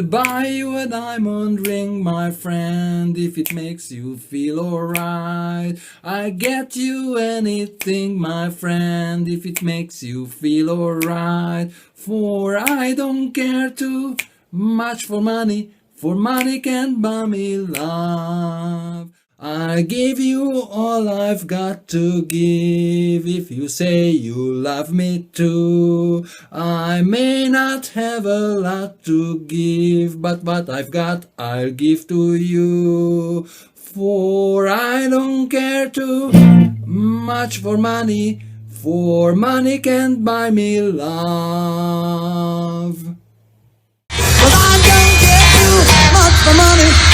I'll buy you a diamond ring, my friend, if it makes you feel alright. I get you anything, my friend, if it makes you feel alright. For I don't care too much for money can't buy me love. I give you all I've got to give if you say you love me too. I may not have a lot to give, but what I've got I'll give to you. For I don't care too much for money can't buy me love. But I don't care too much for money.